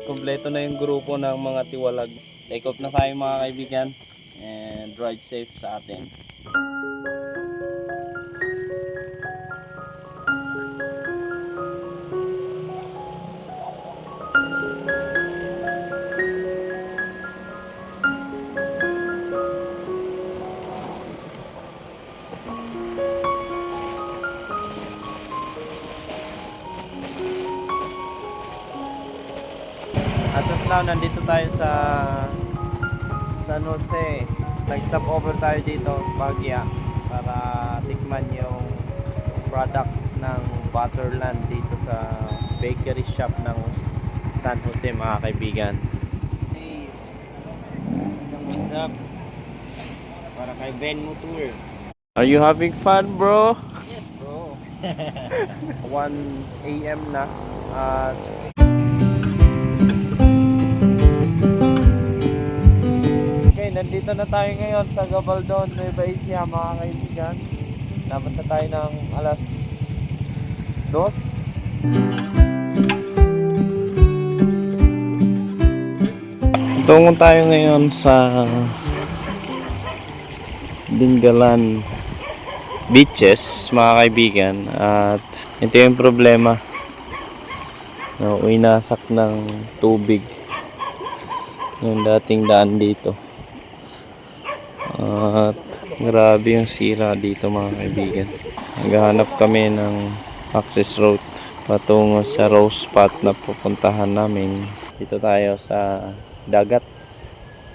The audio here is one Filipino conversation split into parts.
Kompleto na yung grupo ng mga tiwalag. Take off na tayo mga kaibigan. And ride safe sa atin. As of now, nandito tayo sa San Jose. Nag-stop over tayo dito, Baguia, para tikman yung product ng Butterland dito sa bakery shop ng San Jose mga kaibigan. Hey, isang what's up? Para kay Ben Motor. Are you having fun, bro? Yes, bro. 1 AM na at okay, nandito na tayo ngayon sa Gabaldon, Nueva Ecija mga kaibigan. Dapat na tayo ng alas 2. Tungo tayo ngayon sa Dingalan Beaches mga kaibigan at ito yung problema. Inasak ng tubig yung dating daan dito at grabe yung sira dito mga kaibigan. Naghahanap kami ng access road patungo sa rose spot na pupuntahan namin. Dito tayo sa dagat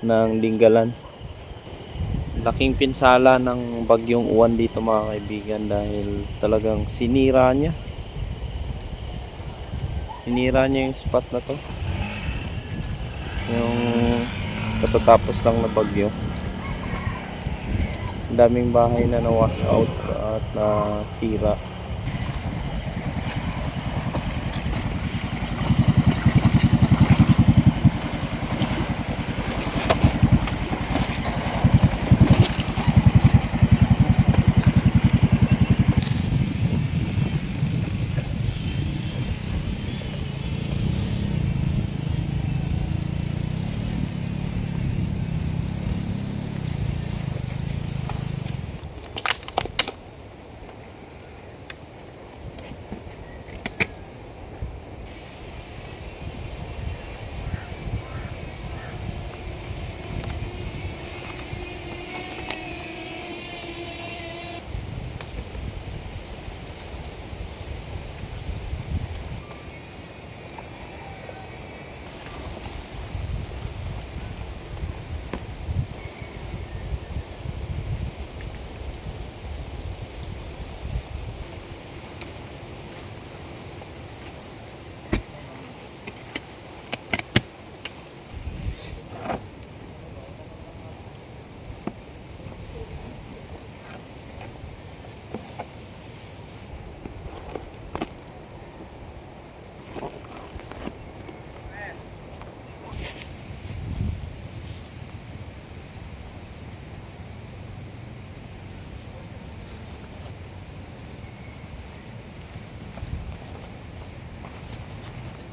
ng Dingalan. Laking pinsala ng bagyong uwan dito mga kaibigan dahil talagang sinira niya yung spot na to, yung katatapos lang na bagyo. Daming bahay na na-wash out at nasira.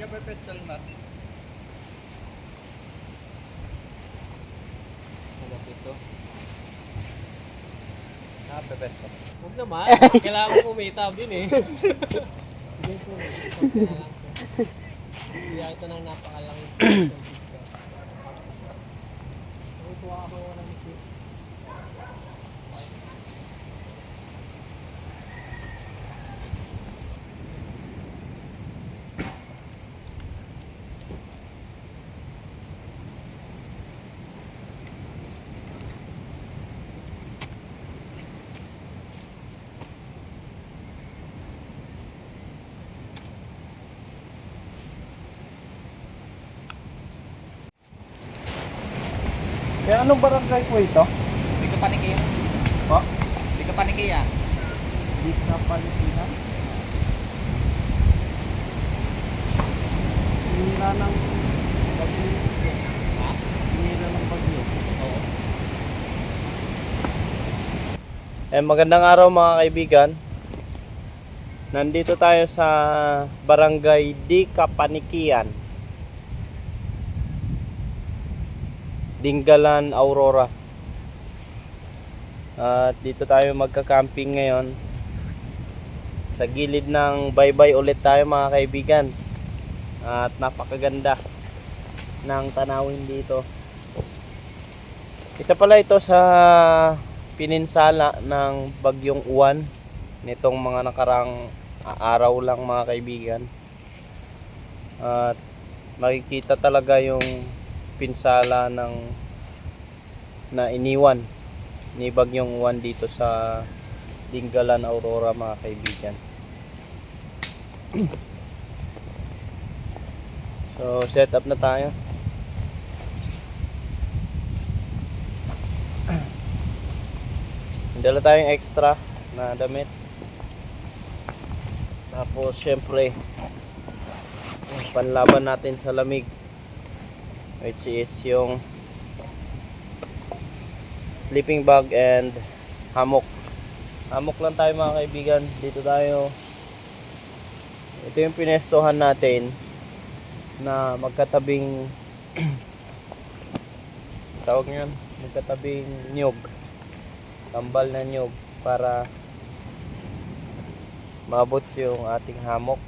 May pistol na. Ano ito? Pepestok. Huwag naman. Kailangan ko kumita din eh. Kaya ito nang napakalaki. Ito ako walang ito. Kaya anong barangay po ito? Hindi ka panikiya. Po? Hindi ka panikiya. Di ka Palesinan? Sinira ng bagyo. Ha? Sinira ng bagyo. Oo. Magandang araw mga kaibigan. Nandito tayo sa Barangay Di Kapanikian. Dingalan, Aurora. At dito tayo magka-camping ngayon. Sa gilid ng baybay ulit tayo mga kaibigan. At napakaganda ng tanawin dito. Isa pala ito sa pininsala ng Bagyong Uwan nitong mga nakarang araw lang mga kaibigan. At makikita talaga yung pinsala na iniwan ni Bagyong Uwan dito sa Dingalan, Aurora mga kaibigan. So set up na tayo. Dala tayong extra na damit. Tapos syempre panlaban natin sa lamig, which is yung sleeping bag and hammock. Hammock lang tayo mga kaibigan. Dito tayo. Ito yung pinestohan natin na magkatabing tawag niyan, magkatabing nyug. Tambal na nyug para maabot yung ating hammock.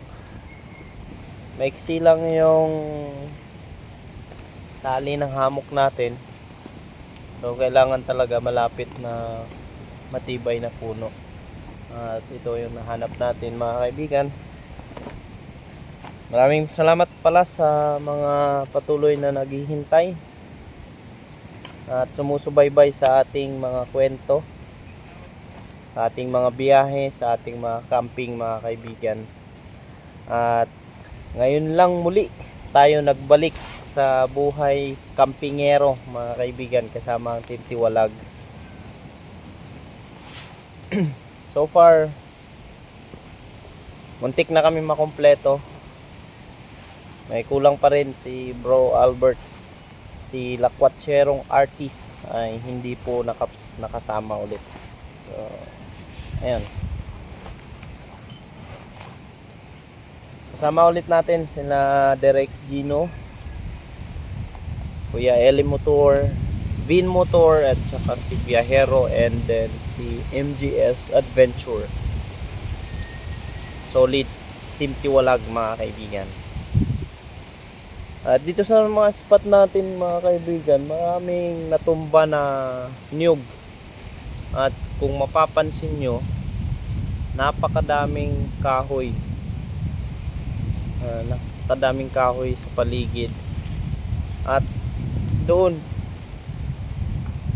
Maiksi lang yung tali ng hammock natin. So kailangan talaga malapit na matibay na puno. At ito yung nahanap natin mga kaibigan. Maraming salamat pala sa mga patuloy na naghihintay at sumusubaybay sa ating mga kwento, sa ating mga biyahe, sa ating mga camping mga kaibigan. At ngayon lang muli tayo nagbalik sa buhay campingero mga kaibigan kasama ang Team Tiwalag. So far muntik na kami makumpleto. May kulang pa rin si Bro Albert. Si Lakwatcherong artist ay hindi po nakasama ulit. So ayan, kasama ulit natin sila Derek Gino, Kuya Eli Motor, Vin Motor, at saka si Viajero, and then si MGS Adventure. Solid Team Tiwalag mga kaibigan. Dito sa mga spot natin mga kaibigan, maraming natumba na niyog. At kung mapapansin nyo, napakadaming kahoy. Napakadaming kahoy sa paligid. At doon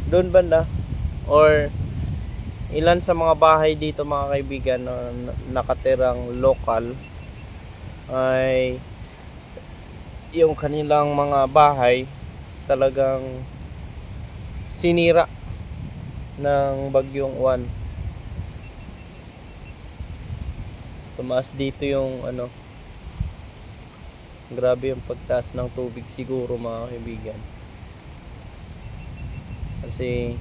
banda, or ilan sa mga bahay dito mga kaibigan na nakatirang lokal ay yung kanilang mga bahay talagang sinira ng Bagyong Uwan. Tumaas dito yung grabe yung pagtaas ng tubig siguro mga kaibigan. Kasi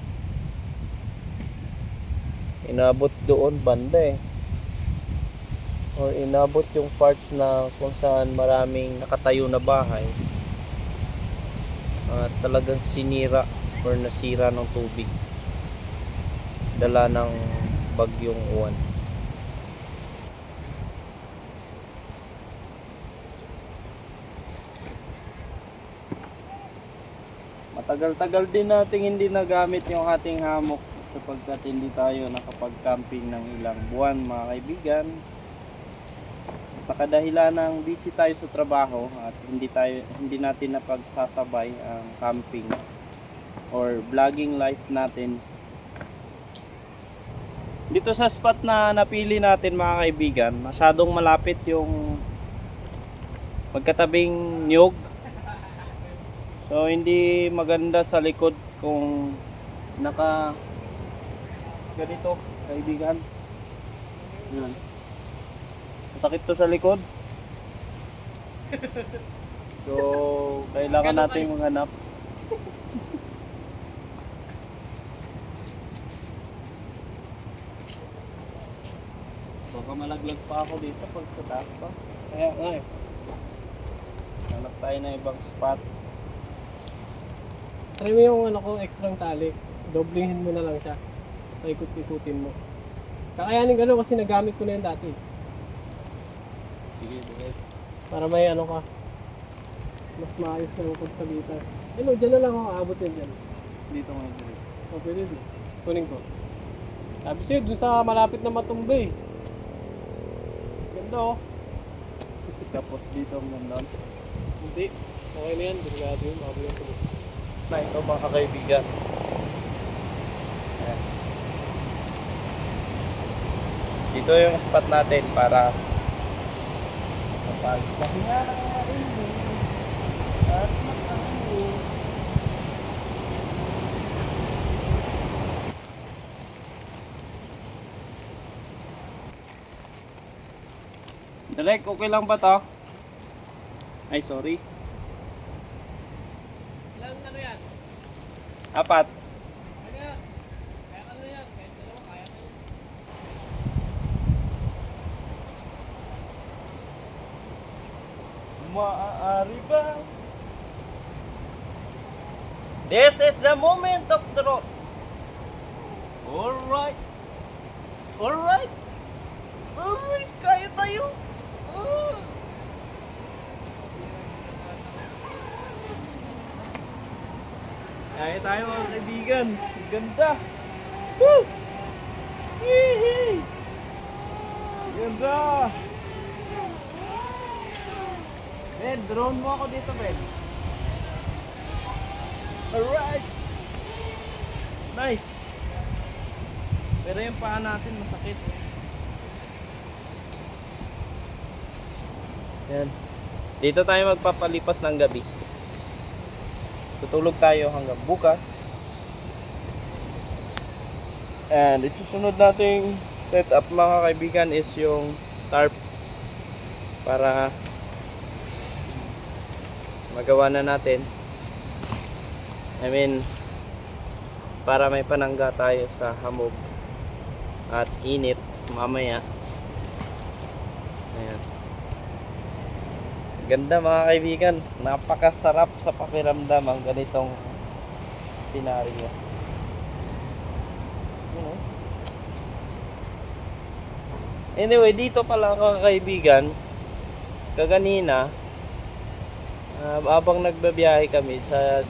inabot doon banda or inabot yung part na kung saan maraming nakatayo na bahay. Talagang sinira or nasira ng tubig, dala ng Bagyong Uwan. Matagal-tagal din nating hindi nagamit yung ating hammock sapagkat hindi tayo nakapag-camping ng ilang buwan mga kaibigan. Sa kadahilan ng busy tayo sa trabaho at hindi natin napagsasabay ang camping or vlogging life natin. Dito sa spot na napili natin mga kaibigan, masyadong malapit yung magkatabing niyog. So hindi maganda sa likod kung naka ganito kaibigan. Yan. Sakit to sa likod. So kailangan natin maghanap. Baka malaglag pa ako dito pag sa taas pa. Kaya hanap tayo na ibang spot. Try mo yung ano ko, extrang tali. Doblihin mo na lang siya. Paikot-ikutin mo. Kakayanin gano'n kasi nagamit ko na yun dati. Sige, direct. Para may ano ka. Mas maayos na yung pagsabitan. Ano, dyan na lang ako. Aabot yun dyan. Dito nga direct. O, pwede din. Kunin ko. Sabi sa'yo, dun sa malapit na Matumba eh. Ganda oh. Tapos dito ang gandang. Hindi. Okay na yan. Delikado yun. Bago yung tuloy. Na ito mga kaibigan. Ayan. Dito yung spot natin para sa pagpahinga at makahangin. Dalek, okay lang ba to? Ay, sorry. Ilan ano yan? 4. Ano yan? Kaya ka na yan. Kahit dalawa, kaya na yan. Maaari ba? This is the moment of truth. Alright. Alright. Alright, kaya tayo. Kaya tayo mga kaibigan. Ang ganda. Woo! Yee! Ganda. Ben, drone mo ako dito, Ben. Alright. Nice. Pero yung paa natin masakit. Yan. Dito tayo magpapalipas ng gabi. Tutulog tayo hanggang bukas. And isusunod nating setup mga kaibigan is yung tarp para magawa na natin. I mean, para may panangga tayo sa hamog at init mamaya. Ayan. Ganda mga kaibigan, napakasarap sa pakiramdam ang ganitong senaryo. Anyway, dito pala mga kaibigan, kaganina habang nagbabiyahe kami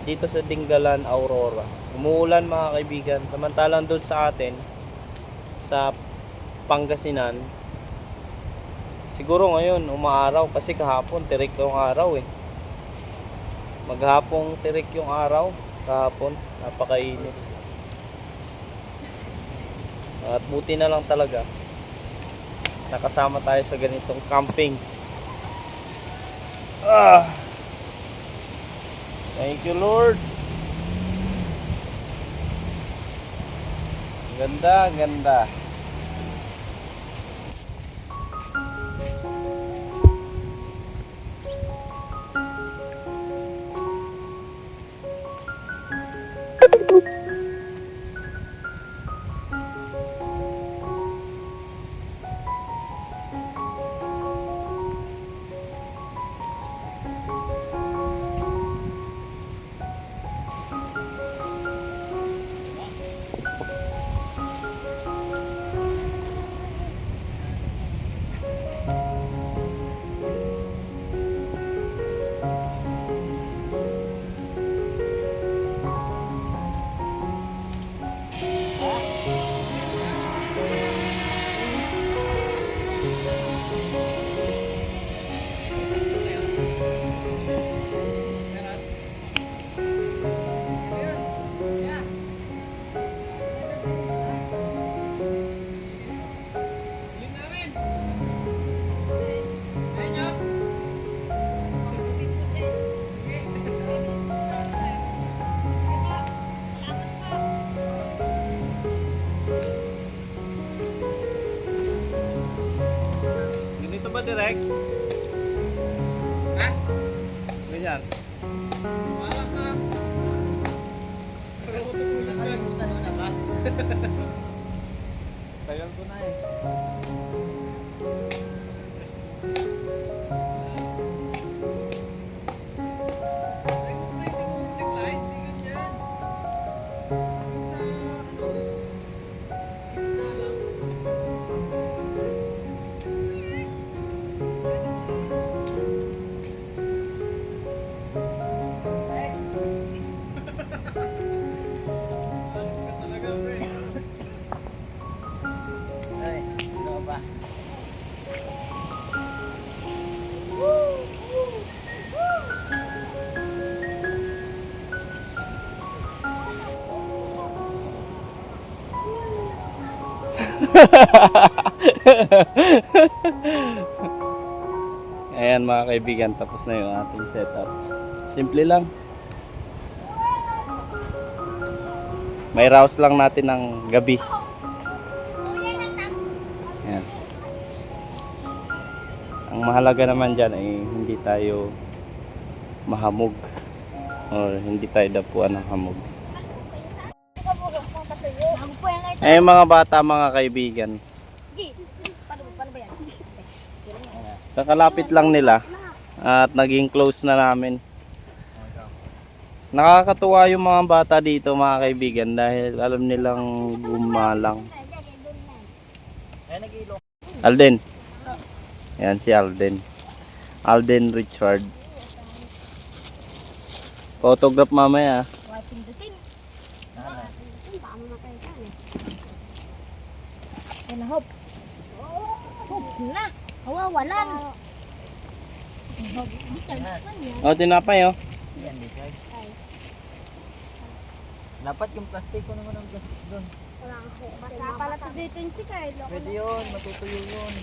dito sa Dingalan, Aurora. Umuulan mga kaibigan, samantalang doon sa atin sa Pangasinan siguro ngayon umaaraw kasi kahapon tirik yung araw eh. Maghapong tirik yung araw, kahapon napakainit. At buti na lang talaga nakasama tayo sa ganitong camping. Thank you Lord. Ganda, ganda. Ganito ba direct? Ha? Ganyan. Wala ka. Nakalimutan mo na ba? Tagal ko na eh. Ay, kung hindi mo decline, hindi ganyan. Ayan mga kaibigan, tapos na yung ating setup. Simple lang. May rouse lang natin ng gabi. Ayan. Ang mahalaga naman dyan ay hindi tayo mahamog or hindi tayo dapuan ng hamog. Eh mga bata, mga kaibigan, kakalapit lang nila at naging close na namin. Nakakatuwa yung mga bata dito mga kaibigan dahil alam nilang gumalang. Alden. Yan si Alden. Alden Richard. Photograph mamaya. Hop. Hop na. Kawawalan. O, tinapay oh. Dapat yung plastic ko naman ang plastic doon. Masapala to dito yung chika eh. Pwede yun, matutuyo yun.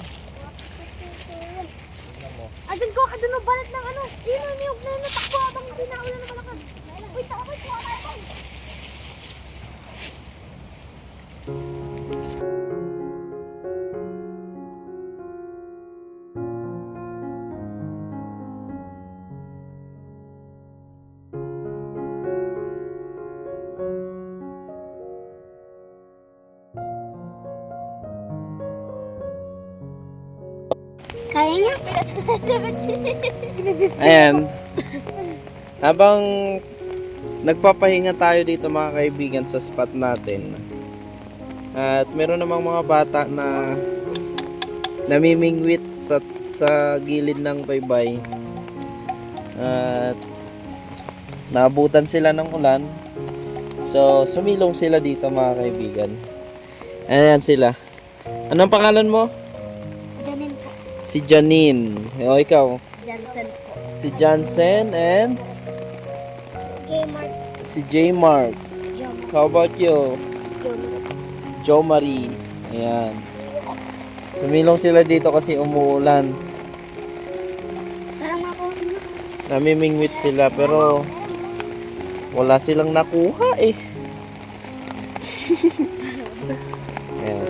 Adun ko, kadun mo balat ng ano. Yun ang niyog na yun. Natakbo abang hindi na ulan na malakas. Uy, takbo ko. Kaya niya? Ayan. Habang nagpapahinga tayo dito mga kaibigan sa spot natin. At meron namang mga bata na namimingwit sa gilid ng baybay. At naabutan sila ng ulan. So sumilong sila dito mga kaibigan. Ayan sila. Anong pangalan mo? Janin po. Si Janine. O ikaw? Jansen po. Si Jansen and J-Mark. si J. Mark. J-Mark. How about you? Jo Marie. Ayan. Sumilong sila dito kasi umuulan. Parang ako. Namimingwit sila pero wala silang nakuha eh. Ayan.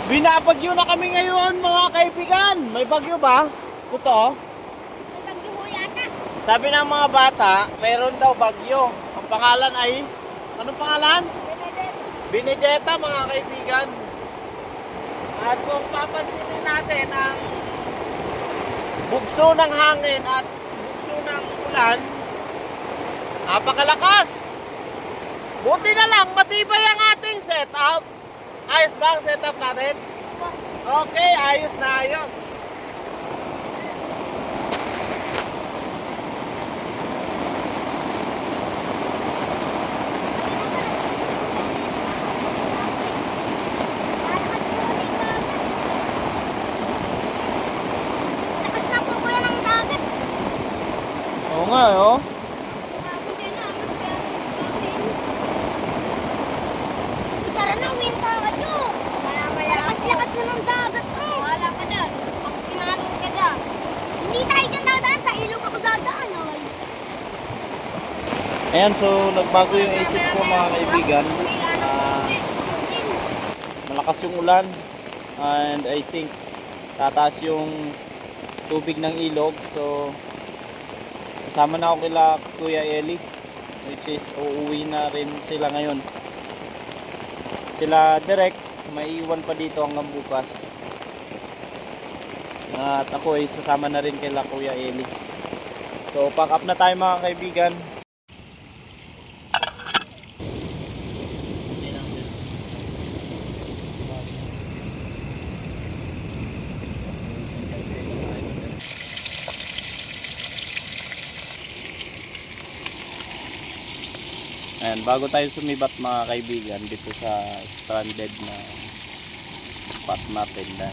Binabagyo na kami ngayon mga kaibigan. May bagyo ba? Ito. Sabi ng mga bata, mayroon daw bagyo. Ang pangalan ay, anong pangalan? Benedetta mga kaibigan. At kung papansinin natin ang bugso ng hangin at bugso ng ulan, napakalakas. Buti na lang, matibay ang ating setup. Ayos ba ang setup natin? Okay, ayos na ayos. Lakas na po kuya ng dagat. Oo nga, oh. Tara na, uwi na kayo. Lakas na ng dagat. Wala ka dyan. Pag pinanong ka dyan. Hindi tayo dyan dadaan. Sa ilog ako dadaan. Ayan, so nagbago yung isip ko mga kaibigan. Malakas yung ulan and I think tataas yung tubig ng ilog. So kasama na ako kila Kuya Eli, which is uuwi na rin sila ngayon. sila direct, maiiwan pa dito hanggang bukas. At ako ay sasama na rin kay Kuya Eli. So pack up na tayo mga kaibigan. Ayan, bago tayo sumibat mga kaibigan dito sa stranded na spot natin na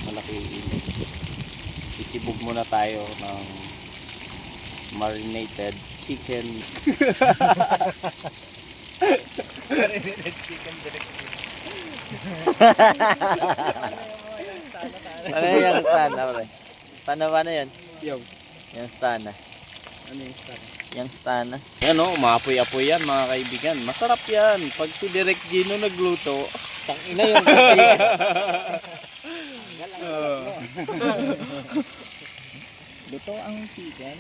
malaki init, itibog muna tayo ng marinated chicken. Marinated chicken direct. Ano yung stana, pre? Paano yan? Yung stana. Ano yung start? Yung stana. Yan o, umapoy-apoy yan mga kaibigan. Masarap yan. Pag si Direk Gino nagluto. Tangina yung kasi. Luto ang chicken.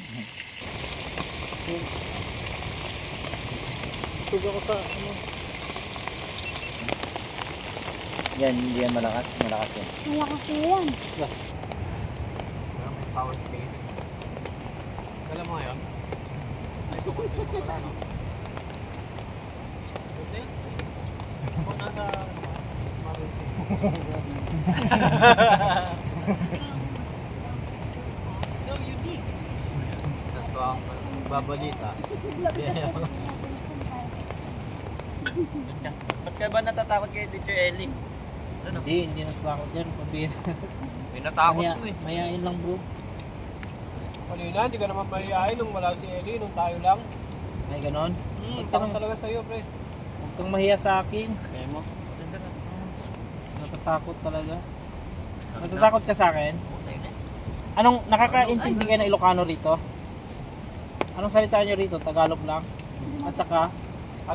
Tug ako sa ano. Yan, hindi yan malakas. Malakas yan. Malakas na yan. Plus. May power play. Kala mo ngayon? Ay, tukot din mo pala, no? Buti? Ako nasa... Marusi. So unique. Ito ang babalita. Ba't ka ba natatakot kay Teacher Ellie? Hindi natakot yan. Pabira. May natakot Maya, ko eh. mayain lang bro. Kanina, hindi ka naman mahihayin nung wala si Ellie, nung tayo lang. Ay ganon. Takot talaga sa'yo, pre. Huwag kang mahiya sa akin. Kaya mo? Natatakot talaga. Natatakot ka sa akin? Anong nakakaintindi ka na Ilocano rito? Anong salita nyo rito? Tagalog lang? At saka,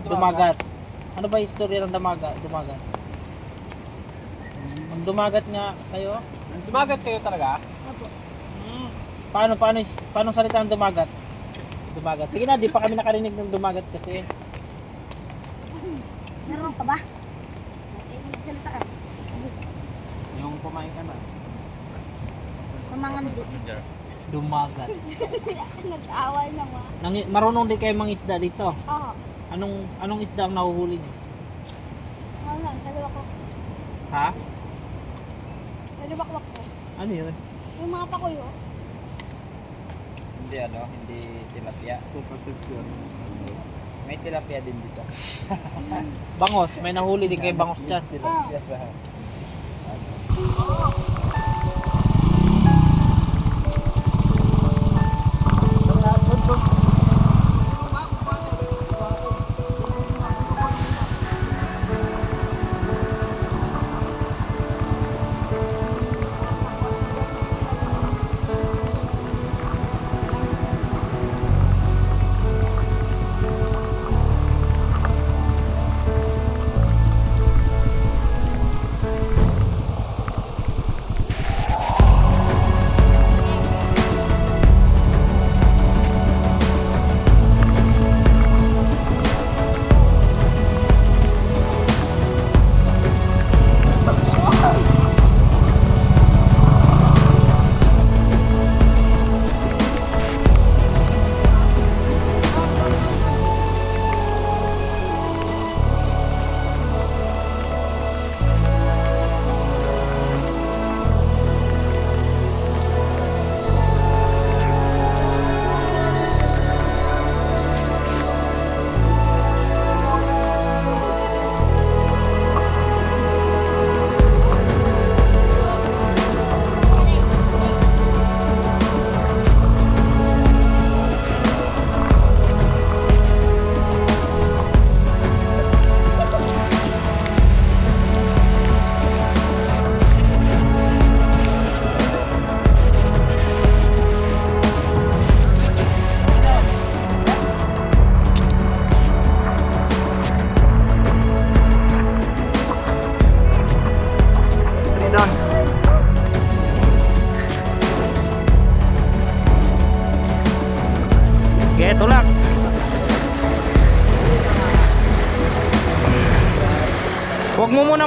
dumagat. Ano ba yung istorya ng dumagat? Magdumagat nga kayo? Dumagat kayo talaga? Paano salita ng dumagat? Dumagat. Sige na, di pa kami nakarinig ng dumagat kasi. Meron ka ba? Salita ka. Yung kumain ka na. Kumangan din. Dumagat. Nag-away naman. Marunong din kayo mga isda dito. Oo. Anong isda ang nahuhuli niyo? Oo lang, sa luwak ko. Ha? Sa luwak-luwak ko. Ano yun? Yung mga pakuyo. Hindi hindi tilapia. May tilapia din dito. Bangos. May nahuli din kayo bangos dyan.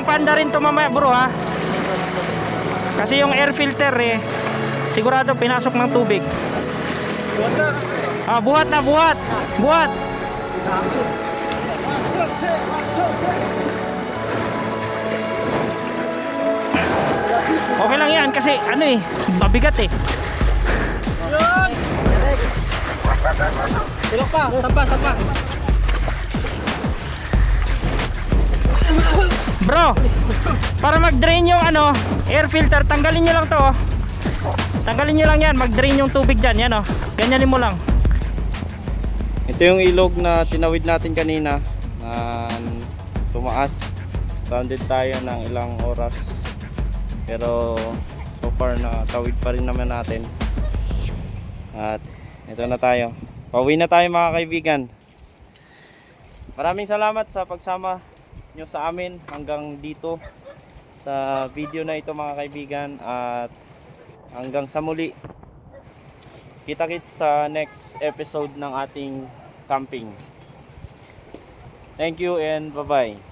Dalawang panda rin to mamaya bro ha. Kasi yung air filter sigurado pinasok ng tubig. Buhat na, buhat. Buhat. Okay lang yan kasi mabigat Tulog pa, sampa. Bro, para mag-drain yung air filter, tanggalin nyo lang to. Tanggalin nyo lang yan, mag-drain yung tubig dyan. Yan ganyanin mo lang. Ito yung ilog na tinawid natin kanina na tumaas. Stranded tayo ng ilang oras. Pero so far na tawid pa rin naman natin. At ito na tayo. Pauwi na tayo mga kaibigan. Maraming salamat sa pagsama nyo sa amin hanggang dito sa video na ito mga kaibigan. At hanggang sa muli. Kita-kits sa next episode ng ating camping. Thank you and bye-bye.